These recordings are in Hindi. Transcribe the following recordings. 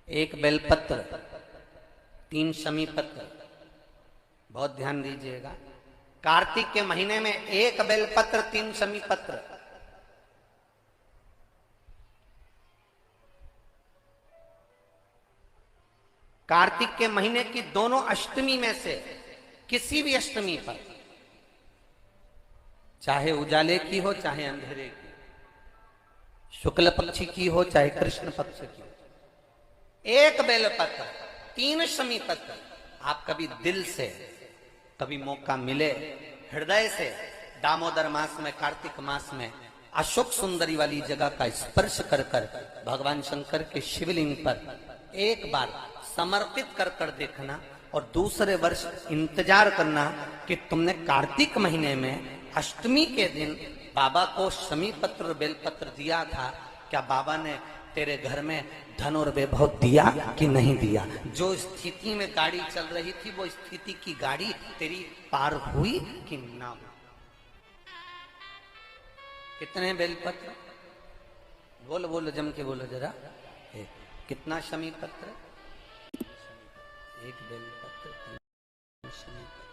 एक बेलपत्र, 3 शमी पत्र। बहुत ध्यान दीजिएगा, कार्तिक के महीने में 1 बेलपत्र 3 शमी पत्र। कार्तिक के महीने की दोनों अष्टमी में से किसी भी अष्टमी पर, चाहे उजाले की हो चाहे अंधेरे की, शुक्ल पक्ष की हो चाहे कृष्ण पक्ष की, 1 बेलपत्र 3 शमी पत्र। आप कभी दिल से, कभी मौका मिले हृदय से, दामोदर मास में, कार्तिक मास में अशोक सुंदरी वाली जगह का स्पर्श कर कर भगवान शंकर के शिवलिंग पर एक बार समर्पित कर कर देखना, और दूसरे वर्ष इंतजार करना कि तुमने कार्तिक महीने में अष्टमी के दिन बाबा को शमी पत्र बेलपत्र दिया था, क्या बाबा ने तेरे घर में धन और वैभव दिया कि नहीं दिया? जो स्थिति में गाड़ी चल रही थी वो स्थिति की गाड़ी तेरी पार हुई कि ना हुई? कितने बेलपत्र? बोलो बोलो, जम के बोलो जरा। कितना शमी पत्र? 1 बेलपत्र 3 शमी पत्र।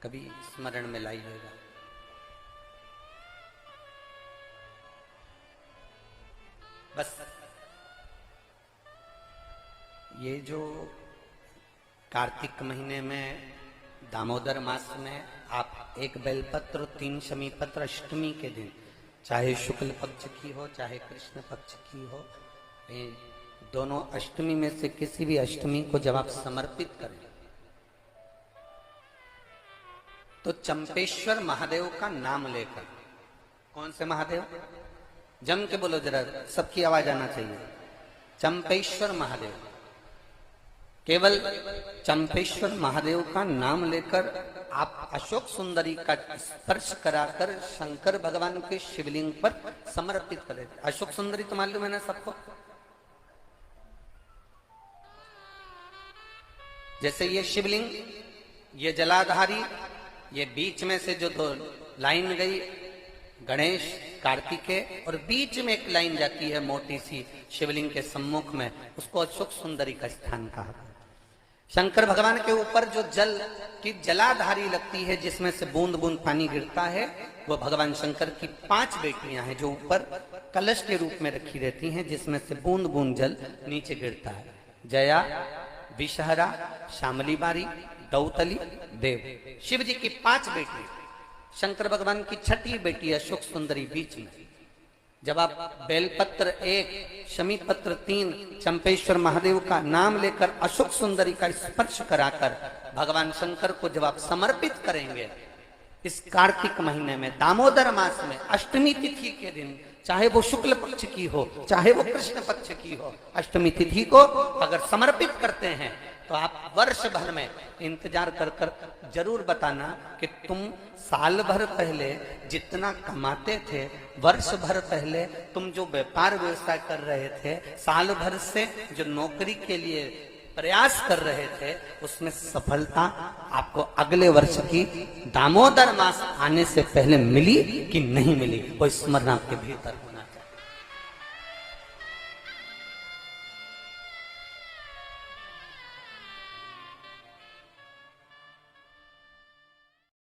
कभी स्मरण में लाइएगा। बस ये जो कार्तिक महीने में दामोदर मास में आप 1 बेलपत्र 3 शमी पत्र अष्टमी के दिन, चाहे शुक्ल पक्ष की हो चाहे कृष्ण पक्ष की हो, दोनों अष्टमी में से किसी भी अष्टमी को जब आप समर्पित करें तो चंपेश्वर महादेव का नाम लेकर, कौन से महादेव? जम के बोलो जरा, सबकी आवाज आना चाहिए। चंपेश्वर महादेव, केवल चंपेश्वर महादेव का नाम लेकर आप अशोक सुंदरी का स्पर्श कराकर शंकर भगवान के शिवलिंग पर समर्पित करें। अशोक सुंदरी तो मालूम है ना सबको? जैसे ये शिवलिंग, ये जलाधारी, ये बीच में से जो 2 लाइन गई, गणेश कार्तिकेय, और बीच में एक लाइन जाती है मोटी सी शिवलिंग के सम्मुख में, उसको अशोक सुंदरी का स्थान कहा। शंकर भगवान के ऊपर जो जल की जलाधारी लगती है, जिसमें से बूंद बूंद पानी गिरता है, वो भगवान शंकर की 5 बेटियां हैं जो ऊपर कलश के रूप में रखी रहती हैं, जिसमें से बूंद बूंद जल नीचे गिरता है। जया, विषहरा, शामली बारी, दौतली, देव। शिव जी की 5 बेटी, शंकर भगवान की 6ठी बेटी अशोक सुंदरी बीच में। जब आप बेलपत्र 1, शमी पत्र 3, चंपेश्वर महादेव का नाम लेकर अशोक सुंदरी का स्पर्श कराकर भगवान शंकर को जब आप समर्पित करेंगे इस कार्तिक महीने में, दामोदर मास में, अष्टमी तिथि के दिन, चाहे वो शुक्ल पक्ष की हो चाहे वो कृष्ण पक्ष की हो, अष्टमी तिथि को अगर समर्पित करते हैं तो आप वर्ष भर में इंतजार कर कर जरूर बताना कि तुम साल भर पहले जितना कमाते थे, वर्ष भर पहले तुम जो व्यापार व्यवसाय कर रहे थे, साल भर से जो नौकरी के लिए प्रयास कर रहे थे, उसमें सफलता आपको अगले वर्ष की दामोदर मास आने से पहले मिली कि नहीं मिली, वो स्मरण आपके भीतर होना।